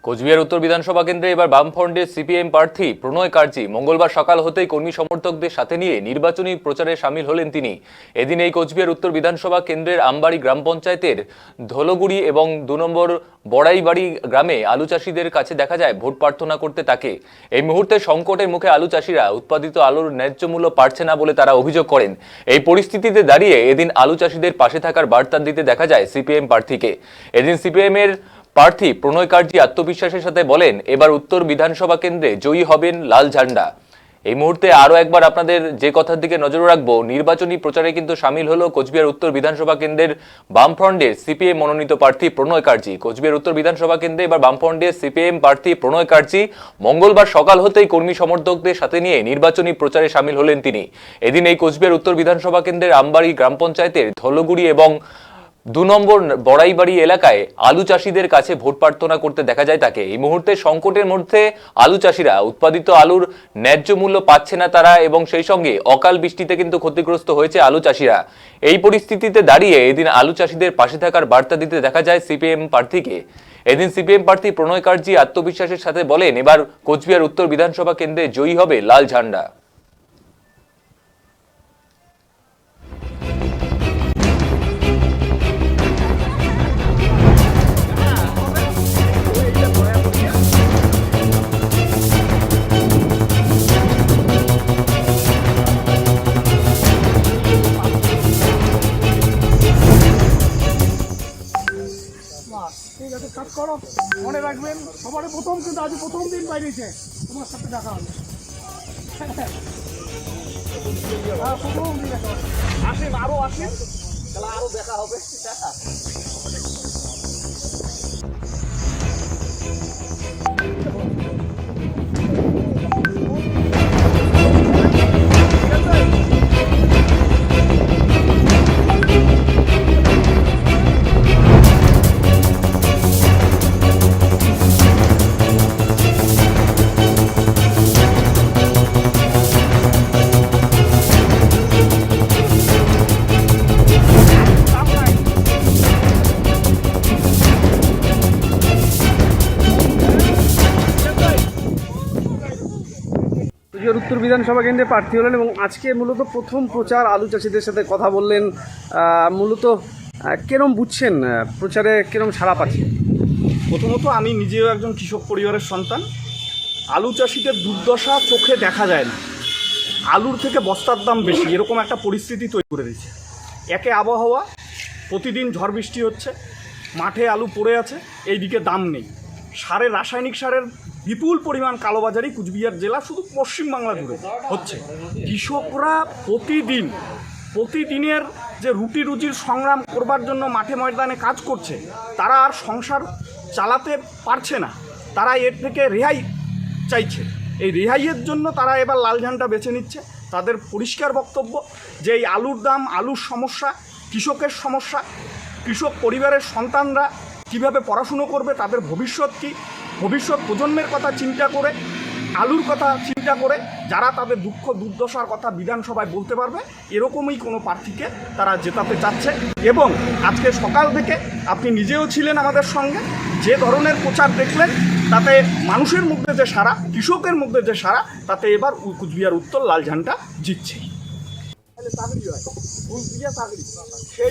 কোচবিহার উত্তর বিধানসভা কেন্দ্রে এবার বামফ্রন্টের সিপিএম প্রার্থী প্রণয় কার্জি মঙ্গলবার সকাল হতেই কর্মী সমর্থকদের সাথে নিয়ে নির্বাচনী প্রচারে সামিল হলেন তিনি। এদিন এই কোচবিহার উত্তর বিধানসভা কেন্দ্রের আমবাড়ি গ্রাম পঞ্চায়েতের ধলগুড়ি এবং ২ নম্বর বড়াইবাড়ি গ্রামে আলু চাষিদের কাছে দেখা যায় ভোট প্রার্থনা করতে তাকে। এই মুহূর্তে সংকটের মুখে আলু চাষিরা উৎপাদিত আলুর ন্যায্য মূল্য পাচ্ছে না বলে তারা অভিযোগ করেন। এই পরিস্থিতিতে দাঁড়িয়ে এদিন আলু চাষিদের পাশে থাকার বার্তা দিতে দেখা যায় সিপিএম প্রার্থীকে। এদিন সিপিএম এর প্রার্থী প্রণয় কার্জি আত্মবিশ্বাসের সাথে বলেন, এবার উত্তর বিধানসভা কেন্দ্রে জয়ী হবেন লাল ঝান্ডা। এই মুহূর্তে আরো একবার আপনাদের যে কথার দিকে নজর রাখবো, নির্বাচনী প্রচারে কিন্তু সামিল হলো কোচবিহার উত্তর বিধানসভা কেন্দ্রের বামফ্রন্টের সিপিএম মনোনীত প্রার্থী প্রণয় কার্জি। কোচবিহার উত্তর বিধানসভা কেন্দ্রে এবার বামফ্রন্টের সিপিএম প্রার্থী প্রণয় কার্জি মঙ্গলবার সকাল হতেই কর্মী সমর্থকদের সাথে নিয়ে নির্বাচনী প্রচারে সামিল হলেন তিনি। এদিন এই কোচবিহার উত্তর বিধানসভা কেন্দ্রের আমবাড়ি গ্রাম পঞ্চায়েতের ধলগুড়ি এবং ২ নম্বর বড়াইবাড়ি এলাকায় আলু চাষিদের কাছে ভোট প্রার্থনা করতে দেখা যায় তাকে। এই মুহূর্তে সংকটের মধ্যে আলু চাষিরা উৎপাদিত আলুর ন্যায্য মূল্য পাচ্ছে না তারা, এবং সেই সঙ্গে অকাল বৃষ্টিতে কিন্তু ক্ষতিগ্রস্ত হয়েছে আলু চাষিরা। এই পরিস্থিতিতে দাঁড়িয়ে এদিন আলু চাষিদের পাশে থাকার বার্তা দিতে দেখা যায় সিপিএম প্রার্থীকে। এদিন সিপিএম প্রার্থী প্রণয় কার্জি আত্মবিশ্বাসের সাথে বলেন, এবার কোচবিহার উত্তর বিধানসভা কেন্দ্রে জয়ী হবে লাল ঝান্ডা। ঠিক আছে, কাজ করো, মনে রাখবেন সবার প্রথম, কিন্তু আজ প্রথম দিন বাইরেছে তোমার সাথে দেখা হবে। প্রথম দিন আসেন, আরো আসেন, তাহলে আরো দেখা হবে। উত্তর বিধানসভা কেন্দ্রে প্রার্থী হলেন এবং আজকে মূলত প্রথম প্রচার, আলু চাষিদের সাথে কথা বললেন। মূলত কেরম বুঝছেন প্রচারে, কেরম সাড়া পাচ্ছেন? প্রথমত আমি নিজেও একজন কৃষক পরিবারের সন্তান। আলু চাষিদের দুর্দশা চোখে দেখা যায় না। আলুর থেকে বস্তার দাম বেশি, এরকম একটা পরিস্থিতি তৈরি করে দিয়েছে। একে আবহাওয়া, প্রতিদিন ঝড় বৃষ্টি হচ্ছে, মাঠে আলু পড়ে আছে, এইদিকে দাম নেই। সারের, রাসায়নিক সারের বিপুল পরিমাণ কালোবাজারি কুচবিহার জেলা, শুধু পশ্চিমবাংলা জুড়ে হচ্ছে। কৃষকরা প্রতিদিনের যে রুজির সংগ্রাম করবার জন্য মাঠে ময়দানে কাজ করছে, তারা আর সংসার চালাতে পারছে না। তারা এর থেকে রেহাই চাইছে। এই রেহাইয়ের জন্য তারা এবার লাল ঝান্ডা বেছে নিচ্ছে। তাদের পরিষ্কার বক্তব্য যে এই আলুর দাম, আলুর সমস্যা, কৃষকের সমস্যা, কৃষক পরিবারের সন্তানরা কিভাবে পড়াশুনো করবে, তাদের ভবিষ্যৎ কী, ভবিষ্যৎ প্রজন্মের কথা চিন্তা করে, আলুর কথা চিন্তা করে যারা তাদের দুঃখ দুর্দশার কথা বিধানসভায় বলতে পারবে, এরকমই কোনো প্রার্থীকে তারা জেতাতে চাচ্ছে। এবং আজকে সকাল থেকে আপনি নিজেও ছিলেন আমাদের সঙ্গে, যে ধরনের প্রচার দেখলেন তাতে মানুষের মধ্যে যে সাড়া, কৃষকের মধ্যে যে সাড়া, তাতে এবার কুচবিহার উত্তর লাল ঝান্ডা জিতছে। সেই